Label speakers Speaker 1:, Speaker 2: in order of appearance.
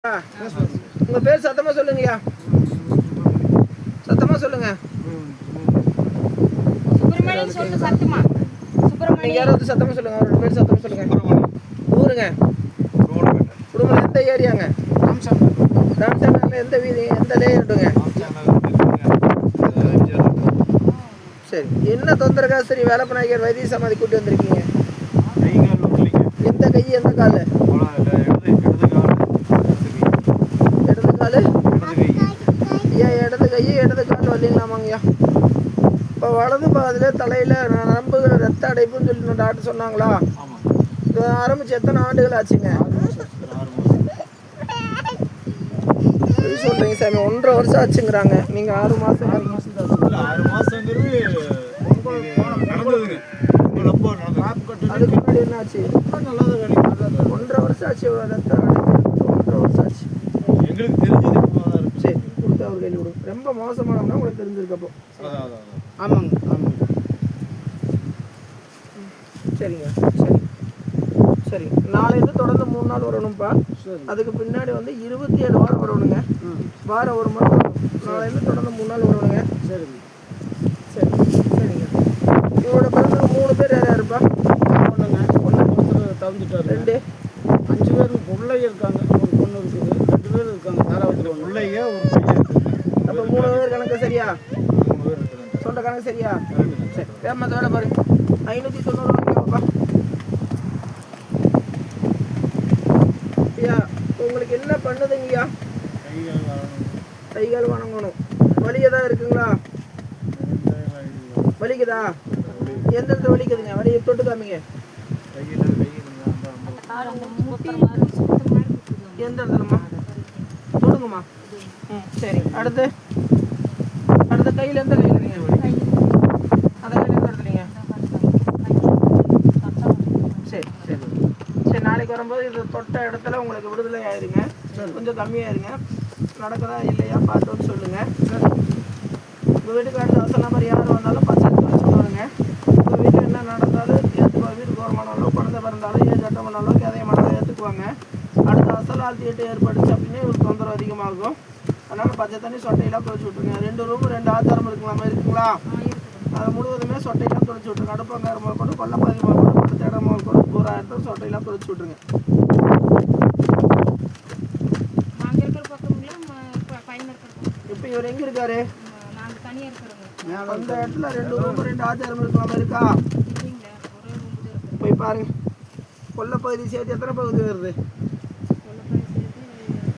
Speaker 1: உங்க பேர் சத்தமா சொல்லுங்கய்யா, சத்தமா சொல்லுங்க.
Speaker 2: சுப்பிரமணியன் சொல்லு சத்தமா.
Speaker 1: நீங்க யாராவது சத்தமா சொல்லுங்க, அவரோட பேர் சத்தமா சொல்லுங்க. ஊருங்க குடும்பம் எந்த ஏரியாங்க? ராம்சாகர்ல எந்த வீதி, எந்த லேயர்டுங்க? சரி, என்ன தொந்தரக்கா? சரி, வேலப்பநாயகர் வைத்திய சமாதி கூட்டி வந்திருக்கீங்க. எந்த கை எந்த கால்? இடது கால். ஐயா இடது கை இடது கால் வரலீங்களாமாங்கய்யா. இப்போ வலது பாதியில் தலையில் நரம்பு ரத்த அடைப்புன்னு சொல்லி டாக்டர் சொன்னாங்களா? இது ஆரம்பிச்சு எத்தனை ஆண்டுகள் ஆச்சுங்க? சொல்றீங்க சாமி, 1.5 வருஷம் ஆச்சுங்கிறாங்க. நீங்க 6 மாசம் அதுக்கு முன்னாடி என்ன ஆச்சு? 1.5 வருஷம் ஆச்சு. 1.5 வருஷம் ஆச்சு. சரி, கொடுத்து அவர் கையில் கொடுங்க. ரொம்ப மோசமானோம்னா உங்களுக்கு தெரிஞ்சிருக்கப்போ. ஆமாங்க ஆமாங்க. சரிங்க சரி சரி. நாளையிலேருந்து தொடர்ந்து 3 நாள் வரணும்ப்பா. அதுக்கு பின்னாடி வந்து 27 வாரம் வரணுங்க. வாரம் ஒரு முறை வரணும். நாளையிலேருந்து தொடர்ந்து 3 நாள் வரணுங்க. சரிங்க சரி சரிங்க. இவரோட பிறந்தவங்க 3 பேர் யார் யாருப்பா? ஒன்று ஒருத்தர் தவிர்த்துட்டார். 2 5 பேர் பிள்ளைங்க இருக்காங்க. ஒரு பொண்ணு இருக்குது. 2 பேர் இருக்காங்க. தாராவத்தில் பிள்ளைங்க ஒரு பையன் இருக்குது. அப்போ 3 பேர் கணக்கு சரியா? சொல்கிற கணக்கு சரியா? சரி, வேமத்தோட பாருங்க. 590 வாங்கிப்பா. ஐயா உங்களுக்கு என்ன பண்ணுதுங்கய்யா? கைகால் வணங்கணும். வலி ஏதாவது இருக்குங்களா? வலிக்குதா? எந்த இடத்துல வலிக்குதுங்க? வலியை தொட்டு காமிங்க. எந்த இடத்துலம்மா? தொடுங்கம்மா. சரி, அடுத்து அடுத்த கையில் எந்த கையில் நீங்க? அந்த கையில் எந்த இடத்துலீங்க? சரி சரி சரி. நாளைக்கு வரும்போது இது தொட்ட இடத்துல உங்களுக்கு விடுதலை ஆயிருங்க. கொஞ்சம் கம்மியாயிருங்க. நடக்குதா இல்லையா பார்த்து சொல்லுங்க. உங்கள் வீட்டுக்கு அவசர நம்பர் யார் வந்தாலும் பச்சை சொல்லுவாங்க. உங்கள் வீட்டில் என்ன நடந்தாலும் ஏற்றுக்குவாங்க. வீட்டுக்கு வருமானாலும் குழந்தை பிறந்தாலும் ஏன் சட்டம் பண்ணாலும் கதையமானாலும் ஏற்றுக்குவாங்க. அடுத்த அசல் ஆழ்த்திட்டு ஏற்படுச்சு அப்படின்னு ஒரு தொந்தரவு அதிகமாகும். அதனால் பச்சை தண்ணி சொட்டையெல்லாம் துவைச்சி விட்ருங்க. 2 ரூம் 2 ஆச்சாரம் இருக்குங்களா? அதை முழுவதுமே சொட்டையெல்லாம் துடைச்சி விட்ருங்க. அடுப்பங்கார முதல் கொண்டு கொல்லப்பாதி முதல் கொண்டு படுத்த இடம் முதல் கொண்டு பூரா இடத்துல சொட்டையெல்லாம் துடைச்சி விட்ருங்க. இப்போ இவர் எங்கே இருக்காரு? அந்த இடத்துல 2 ரூம் 2 ஆச்சாரம் இருக்கலாமா? இருக்கா? போய் பாருங்க. கொல்லப்பகுதி சேர்த்து எத்தனை பகுதி வருது?